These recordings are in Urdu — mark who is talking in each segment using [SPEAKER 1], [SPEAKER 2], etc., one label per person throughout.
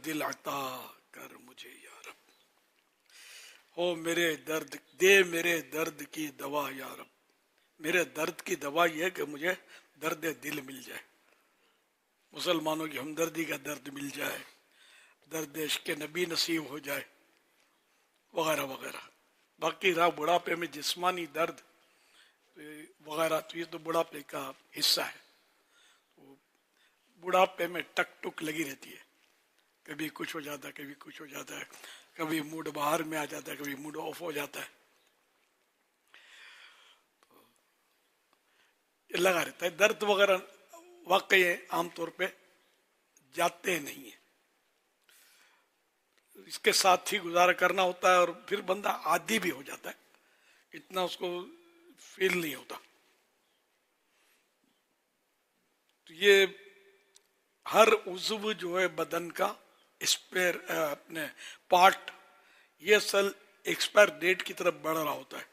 [SPEAKER 1] دل عطا کر مجھے یا رب، ہو میرے درد، دے میرے درد کی دوا یا رب۔ میرے درد کی دوا یہ ہے کہ مجھے درد دل مل جائے، مسلمانوں کی ہمدردی کا درد مل جائے، درد عشق نبی نصیب ہو جائے، وغیرہ وغیرہ۔ باقی رہا بڑھاپے میں جسمانی درد وغیرہ، تو یہ تو بڑھاپے کا حصہ ہے۔ بڑھاپے میں ٹک ٹک لگی رہتی ہے، کبھی کچھ ہو جاتا ہے، کبھی کچھ ہو جاتا ہے، کبھی موڈ باہر میں آ جاتا ہے، کبھی موڈ آف ہو جاتا ہے، یہ لگا رہتا ہے۔ درد وغیرہ واقعی عام طور پہ جاتے نہیں ہیں، اس کے ساتھ ہی گزارا کرنا ہوتا ہے، اور پھر بندہ عادی بھی ہو جاتا ہے، اتنا اس کو فیل نہیں ہوتا۔ تو یہ ہر عضو جو ہے بدن کا اسپیئر اپنے پارٹ، یہ اصل ایکسپائر ڈیٹ کی طرف بڑھ رہا ہوتا ہے۔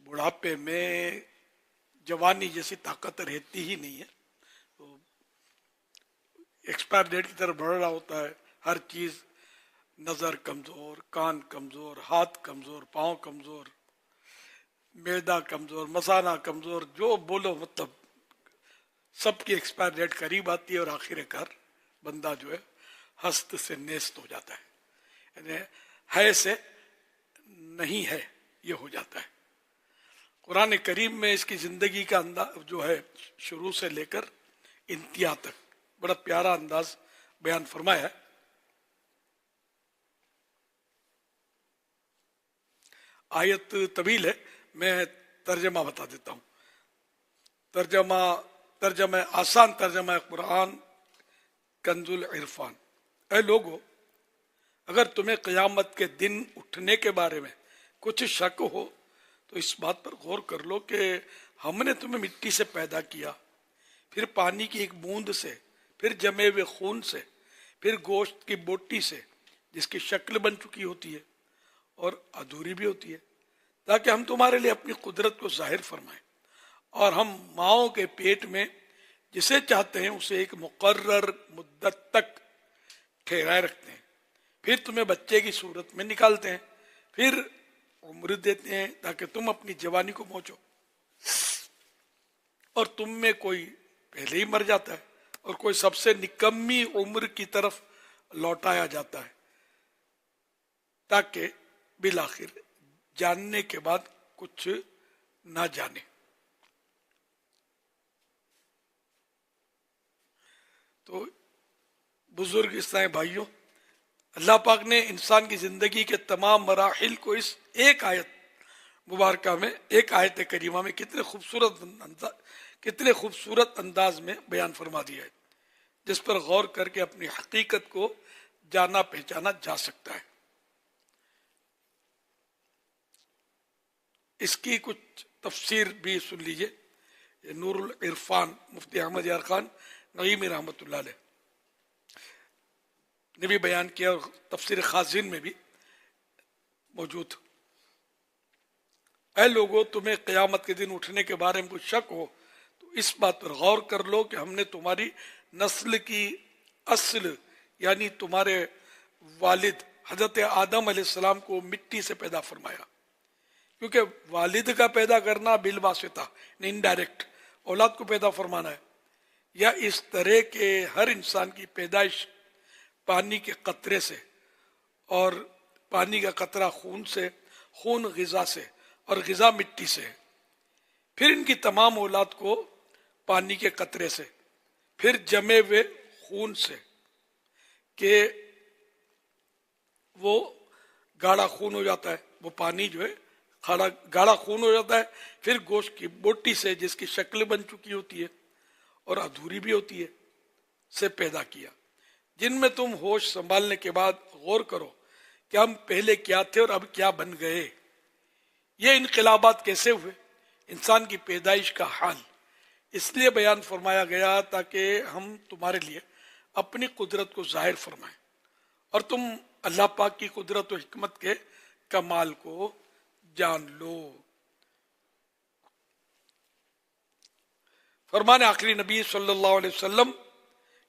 [SPEAKER 1] بڑھاپے میں جوانی جیسی طاقت رہتی ہی نہیں ہے، تو ایکسپائر ڈیٹ کی طرف بڑھ رہا ہوتا ہے۔ ہر چیز، نظر کمزور، کان کمزور، ہاتھ کمزور، پاؤں کمزور، معدہ کمزور، مثانہ کمزور، جو بولو مطلب سب کی ایکسپائر ڈیٹ قریب آتی ہے، اور آخر کار بندہ جو ہے ہست سے نیست ہو جاتا ہے، یعنی ہے سے نہیں ہے یہ ہو جاتا ہے۔ قرآن کریم میں اس کی زندگی کا انداز جو ہے شروع سے لے کر انتہا تک بڑا پیارا انداز بیان فرمایا ہے۔ آیت طویل ہے، میں ترجمہ بتا دیتا ہوں۔ ترجمہ آسان ترجمہ قرآن کنز العرفان۔ اے لوگو، اگر تمہیں قیامت کے دن اٹھنے کے بارے میں کچھ شک ہو تو اس بات پر غور کر لو کہ ہم نے تمہیں مٹی سے پیدا کیا، پھر پانی کی ایک بوند سے، پھر جمے ہوئے خون سے، پھر گوشت کی بوٹی سے جس کی شکل بن چکی ہوتی ہے اور ادھوری بھی ہوتی ہے، تاکہ ہم تمہارے لیے اپنی قدرت کو ظاہر فرمائیں۔ اور ہم ماؤں کے پیٹ میں جسے چاہتے ہیں اسے ایک مقرر مدت تک ٹھہرائے رکھتے ہیں، پھر تمہیں بچے کی صورت میں نکالتے ہیں، پھر عمر دیتے ہیں تاکہ تم اپنی جوانی کو پہنچو، اور تم میں کوئی پہلے ہی مر جاتا ہے اور کوئی سب سے نکمی عمر کی طرف لوٹایا جاتا ہے، تاکہ بالآخر جاننے کے بعد کچھ نہ جانے۔ تو بزرگ اسلام بھائیوں، اللہ پاک نے انسان کی زندگی کے تمام مراحل کو اس ایک آیت مبارکہ میں، ایک آیت کریمہ میں کتنے خوبصورت انداز میں بیان فرما دیا ہے، جس پر غور کر کے اپنی حقیقت کو جانا پہچانا جا سکتا ہے۔ اس کی کچھ تفسیر بھی سن لیجئے۔ نور العرفان مفتی احمد یار خان نعیمی رحمۃ اللہ علیہ نے بھی بیان کیا، اور تفسیر خازن میں بھی موجود۔ اے لوگو، تمہیں قیامت کے دن اٹھنے کے بارے میں کچھ شک ہو تو اس بات پر غور کر لو کہ ہم نے تمہاری نسل کی اصل، یعنی تمہارے والد حضرت آدم علیہ السلام کو مٹی سے پیدا فرمایا، کیونکہ والد کا پیدا کرنا بالواسطہ، انڈائریکٹ اولاد کو پیدا فرمانا ہے، یا اس طرح کہ ہر انسان کی پیدائش پانی کے قطرے سے، اور پانی کا قطرہ خون سے، خون غذا سے، اور غذا مٹی سے، پھر ان کی تمام اولاد کو پانی کے قطرے سے، پھر جمے ہوئے خون سے کہ وہ گاڑھا خون ہو جاتا ہے، وہ پانی جو ہے گاڑھا خون ہو جاتا ہے، پھر گوشت کی بوٹی سے جس کی شکل بن چکی ہوتی ہے اور ادھوری بھی ہوتی ہے سے پیدا کیا، جن میں تم ہوش سنبھالنے کے بعد غور کرو کہ ہم پہلے کیا تھے اور اب کیا بن گئے۔ یہ انقلابات کیسے ہوئے؟ انسان کی پیدائش کا حال اس لیے بیان فرمایا گیا تاکہ ہم تمہارے لیے اپنی قدرت کو ظاہر فرمائیں اور تم اللہ پاک کی قدرت و حکمت کے کمال کو جان لو۔ فرمان آخری نبی صلی اللہ علیہ وسلم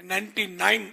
[SPEAKER 1] 99